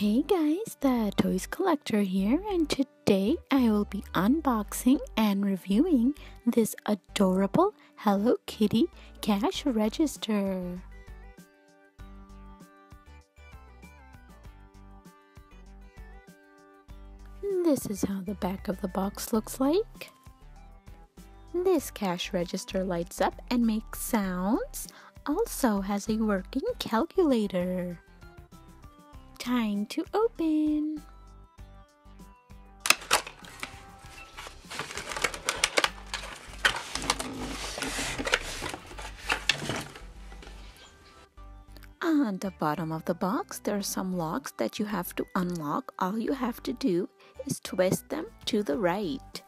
Hey guys, the Toys Collector here, and today I will be unboxing and reviewing this adorable Hello Kitty cash register. This is how the back of the box looks like. This cash register lights up and makes sounds, also has a working calculator. Time to open. On the bottom of the box, there are some locks that you have to unlock. All you have to do is twist them to the right.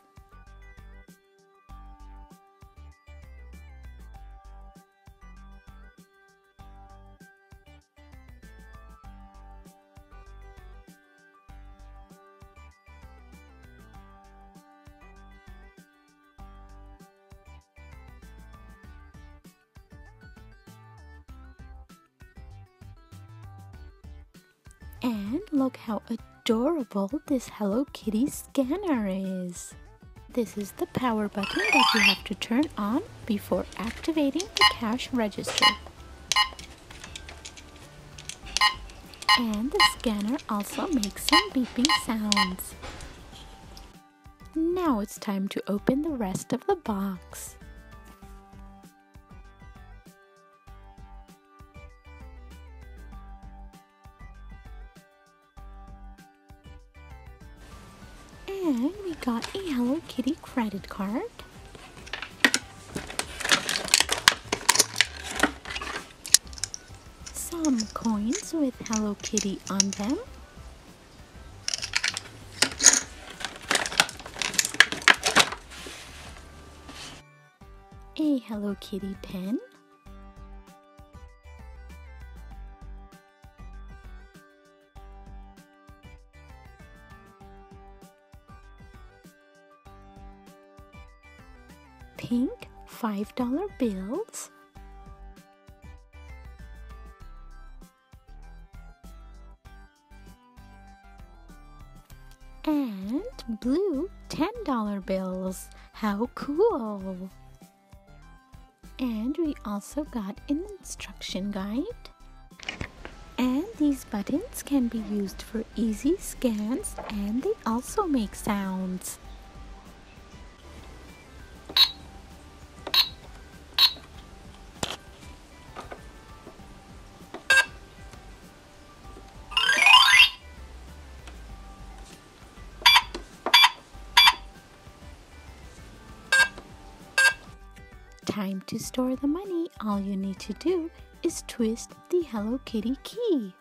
And look how adorable this Hello Kitty scanner is. This is the power button that you have to turn on before activating the cash register. And the scanner also makes some beeping sounds. Now it's time to open the rest of the box. And we got a Hello Kitty credit card. Some coins with Hello Kitty on them. A Hello Kitty pen. Pink $5 bills. And blue $10 bills. How cool! And we also got an instruction guide. And these buttons can be used for easy scans, and they also make sounds. Time to store the money. All you need to do is twist the Hello Kitty key.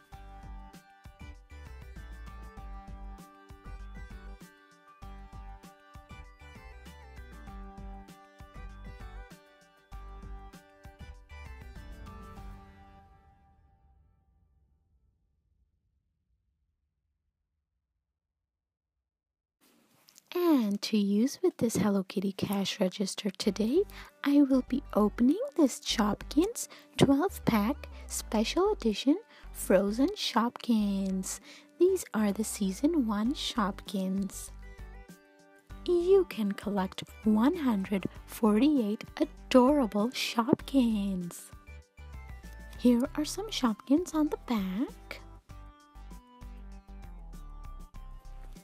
And to use with this Hello Kitty cash register today, I will be opening this Shopkins 12-pack special edition frozen Shopkins. These are the season 1 Shopkins. You can collect 148 adorable Shopkins. Here are some Shopkins on the back.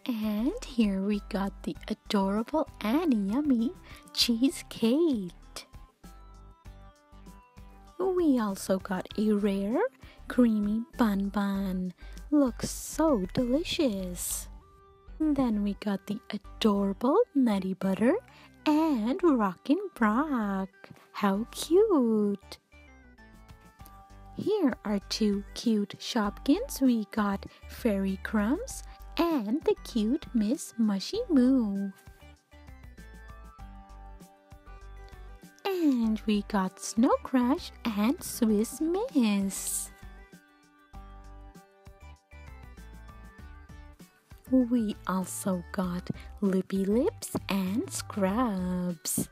And here we got the adorable and yummy cheesecake. We also got a rare creamy bun. Looks so delicious. Then we got the adorable nutty butter and rockin' brock. How cute! Here are two cute Shopkins. We got fairy crumbs and the cute Miss Mushy Moo. And we got Snow Crush and Swiss Miss. We also got Lippy Lips and Scrubs.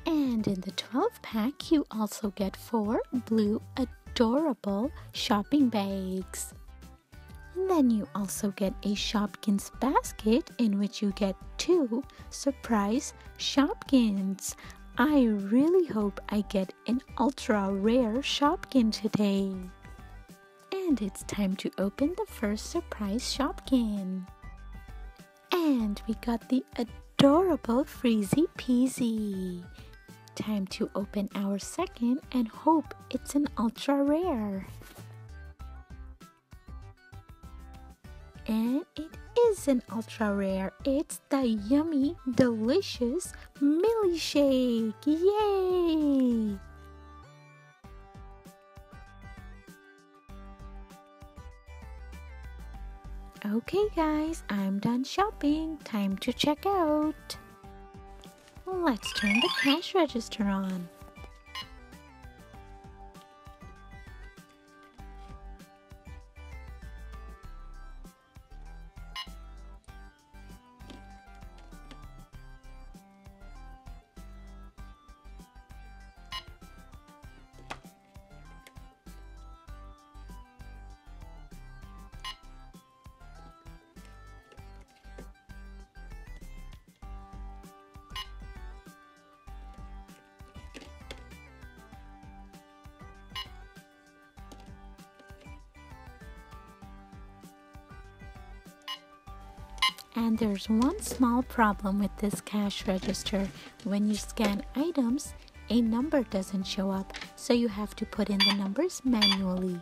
And in the 12 pack, you also get 4 blue adorable shopping bags. And then you also get a Shopkins basket in which you get 2 surprise Shopkins. I really hope I get an ultra rare Shopkin today. And it's time to open the first surprise Shopkin. And we got the adorable Freezy Peasy. Time to open our second and hope it's an ultra rare. And it is an ultra rare. It's the yummy, delicious milkshake. Yay! Okay guys, I'm done shopping. Time to check out. Let's turn the cash register on. And there's one small problem with this cash register. When you scan items, a number doesn't show up, so you have to put in the numbers manually.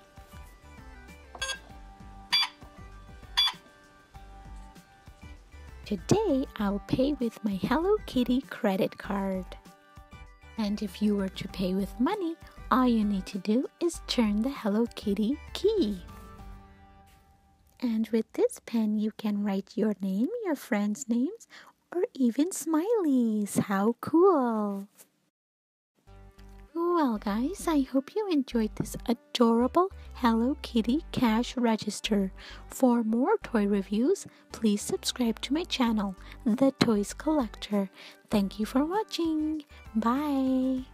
Today, I'll pay with my HelloKitty credit card. And if you were to pay with money, all you need to do is turn the HelloKitty key. And with this pen, you can write your name, your friends' names, or even smileys. How cool! Well guys, I hope you enjoyed this adorable Hello Kitty cash register. For more toy reviews, please subscribe to my channel, The Toys Collector. Thank you for watching. Bye!